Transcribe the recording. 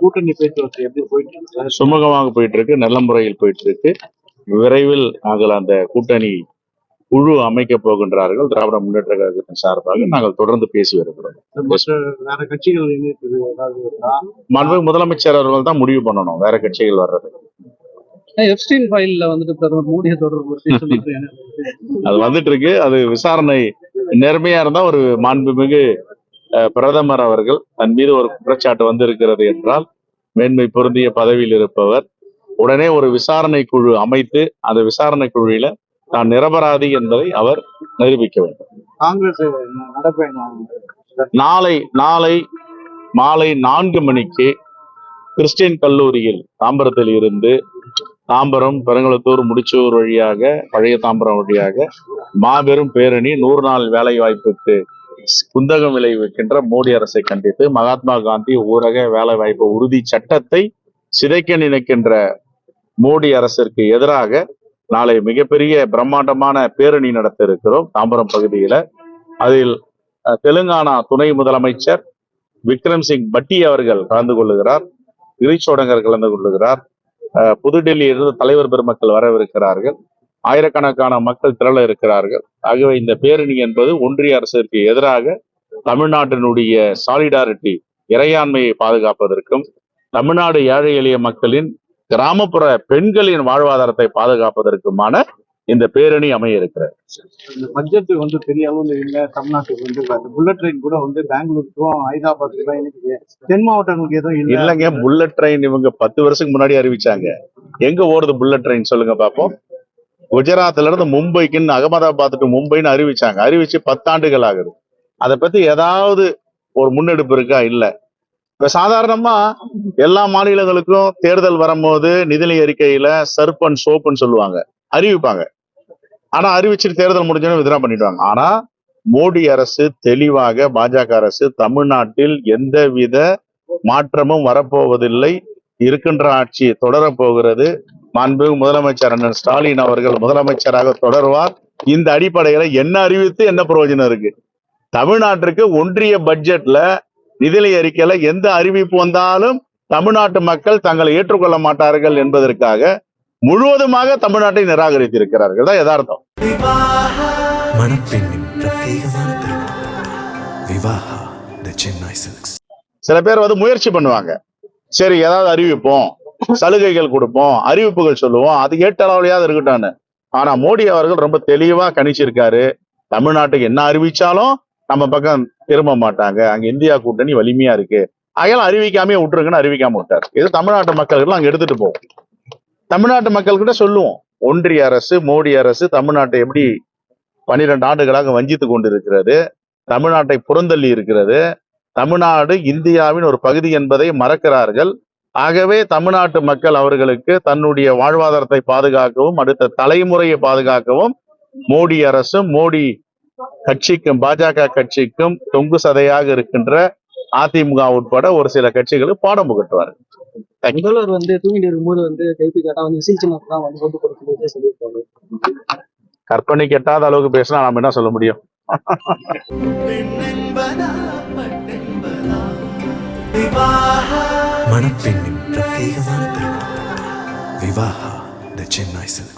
கூட்டணி பேச்சுவார்த்தை எப்படி போயிட்டு இருக்கு? சுமூகமாக போயிட்டு இருக்கு, நல்ல முறையில் போயிட்டு இருக்கு. விரைவில் நாங்கள் அந்த கூட்டணி குழு அமைக்க போகின்றார்கள். திராவிட முன்னேற்ற கழகத்தின் சார்பாக நாங்கள் தொடர்ந்து பேசி வருகிறோம். வேற கட்சிகள் இணையத்துக்கு ஏதாவது இருக்கா? மாண்புமிகு முதலமைச்சர் அவர்கள் தான் முடிவு பண்ணணும் வேற கட்சிகள் வர்றது. எப்ஸ்டீன் ஃபைல்ல வந்துட்டு பிரதமர் மோடியை தொடர்பு அது வந்துட்டு இருக்கு. அது விசாரணை நேர்மையா இருந்தா ஒரு மாண்புமிகு பிரதமர் அவர்கள் தன் மீது ஒரு குற்றச்சாட்டு வந்திருக்கிறது என்றால் மேன்மை பொருந்திய பதவியில் இருப்பவர் உடனே ஒரு விசாரணை குழு அமைத்து அந்த விசாரணை குழுவில தான் நிரபராதி என்பதை அவர் நிரூபிக்க வேண்டும். காங்கிரஸ் நடப்பயணம் நாளை மாலை 4 மணிக்கு கிறிஸ்டியன் கல்லூரியில் தாம்பரத்தில் இருந்து தாம்பரம், பெருங்குளத்தூர், முடிச்சூர் வழியாக பழைய தாம்பரம் வழியாக மாபெரும் பேரணி 100 நாள் வேலை வாய்ப்புக்கு குந்தகம் விளைவிக்கின்ற மோடி அரசை கண்டித்து மகாத்மா காந்தி ஊரக வேலை வாய்ப்பு உறுதி சட்டத்தை சிதைக்க நினைக்கின்ற மோடி அரசிற்கு எதிராக நாளை மிகப்பெரிய பிரம்மாண்டமான பேரணி நடத்த இருக்கிறோம் தாம்பரம் பகுதியில. அதில் தெலுங்கானா துணை முதலமைச்சர் விக்ரம் சிங் பட்டி அவர்கள் கலந்து கொள்ளுகிறார், கிரீச்சோடங்கர் கலந்து கொள்ளுகிறார், புதுடெல்லியிலிருந்து தலைவர் பெருமக்கள் வரவிருக்கிறார்கள், ஆயிரக்கணக்கான மக்கள் திரள இருக்கிறார்கள். ஆகவே இந்த பேரணி என்பது ஒன்றிய அரசிற்கு எதிராக தமிழ்நாட்டினுடைய சாலிடாரிட்டி இறையாண்மையை பாதுகாப்பதற்கும் தமிழ்நாடு ஏழை எளிய மக்களின் கிராமப்புற பெண்களின் வாழ்வாதாரத்தை பாதுகாப்பதற்குமான இந்த பேரணி அமைய இருக்கிறது. பட்ஜெட் வந்து பெரிய அளவுல இல்ல. தமிழ்நாட்டுக்கு வந்து புல்லட் ட்ரெயின் கூட வந்து பெங்களூருக்கும் ஹைதராபாத்துக்கு தான் இன்னைக்கு தென் மாவட்டங்களுக்கு எதுவும் இல்லைங்க. புல்லட் ட்ரெயின் இவங்க 10 வருஷத்துக்கு முன்னாடி அறிவிச்சாங்க. எங்க ஓடுது புல்லட் ட்ரெயின் சொல்லுங்க பாப்போம். குஜராத்ல இருந்து மும்பைக்குன்னு அகமதாபாத்துக்கு மும்பைன்னு அறிவிச்சாங்க. அறிவிச்சு 10 ஆண்டுகள் ஆகுது. அதை பத்தி ஏதாவது ஒரு முன்னெடுப்பு இருக்கா? இல்ல. இப்ப சாதாரணமா எல்லா மாநிலங்களுக்கும் தேர்தல் வரும்போது நிதிநிலை அறிக்கையில சர்ப் அண்ட் சோப்புன்னு சொல்லுவாங்க, அறிவிப்பாங்க. ஆனா அறிவிச்சுட்டு தேர்தல் முடிஞ்சோன்னு வித்ரா பண்ணிடுவாங்க. ஆனா மோடி அரசு தெளிவாக, பாஜக அரசு தமிழ்நாட்டில் எந்தவித மாற்றமும் வரப்போவதில்லை, இருக்கின்ற ஆட்சி தொடரப்போகிறது, மாண்புமிகு முதலமைச்சர் அண்ணன் ஸ்டாலின் அவர்கள் முதலமைச்சராக தொடர்வார். இந்த அடிப்படையில என்ன அறிவித்து என்ன பிரயோஜனம் இருக்கு? தமிழ்நாட்டிற்கு ஒன்றிய பட்ஜெட்ல நிதிநிலை அறிக்கையில எந்த அறிவிப்பு வந்தாலும் தமிழ்நாட்டு மக்கள் தங்களை ஏற்றுக்கொள்ள மாட்டார்கள் என்பதற்காக முழுவதுமாக தமிழ்நாட்டை நிராகரித்திருக்கிறார்கள். தான் யதார்த்தம். சில பேர் வந்து முயற்சி பண்ணுவாங்க, சரி ஏதாவது அறிவிப்போம், சலுகைகள் கொடுப்போம், அறிவிப்புகள் சொல்லுவோம், அது ஏற்ற அளவுலையாவது இருக்கட்டான்னு. ஆனா மோடி அவர்கள் ரொம்ப தெளிவா கணிச்சிருக்காரு, தமிழ்நாட்டுக்கு என்ன அறிவிச்சாலும் நம்ம பக்கம் திரும்ப மாட்டாங்க, அங்க இந்தியா கூட்டணி வலிமையா இருக்கு, அதெல்லாம் அறிவிக்காமே விட்டுருங்கன்னு அறிவிக்காம விட்டார். இது தமிழ்நாட்டு மக்கள்கிட்ட அங்க எடுத்துட்டு போவோம். தமிழ்நாட்டு மக்கள்கிட்ட சொல்லுவோம், ஒன்றிய அரசு மோடி அரசு தமிழ்நாட்டை எப்படி 12 ஆண்டுகளாக வஞ்சித்து கொண்டிருக்கிறது, தமிழ்நாட்டை புறந்தள்ளி இருக்கிறது, தமிழ்நாடு இந்தியாவின் ஒரு பகுதி என்பதை மறக்கிறார்கள். ஆகவே தமிழ்நாட்டு மக்கள் அவர்களுக்கு தன்னுடைய வாழ்வாதாரத்தை பாதுகாக்கவும் அடுத்த தலைமுறையை பாதுகாக்கவும் மோடி அரசும் மோடி கட்சிக்கும் பாஜக கட்சிக்கும் தொங்கு சதையாக இருக்கின்ற அதிமுக உட்பட ஒரு சில கட்சிகளுக்கு பாடம் புகட்டுவார்கள். முதல்வர் வந்து தூங்கிட்டு இருக்கும்போது வந்து கைப்பி கேட்டா வந்து தான் வந்து கொண்டு கொடுத்து சொல்லியிருப்பாங்க. கற்பனை கெட்டாத அளவுக்கு பேசினா நாம என்ன சொல்ல முடியும்? மணப்பெண்ணின் பிரத்யேகமான விவாஹா தி சென்னை சில்க்ஸ்.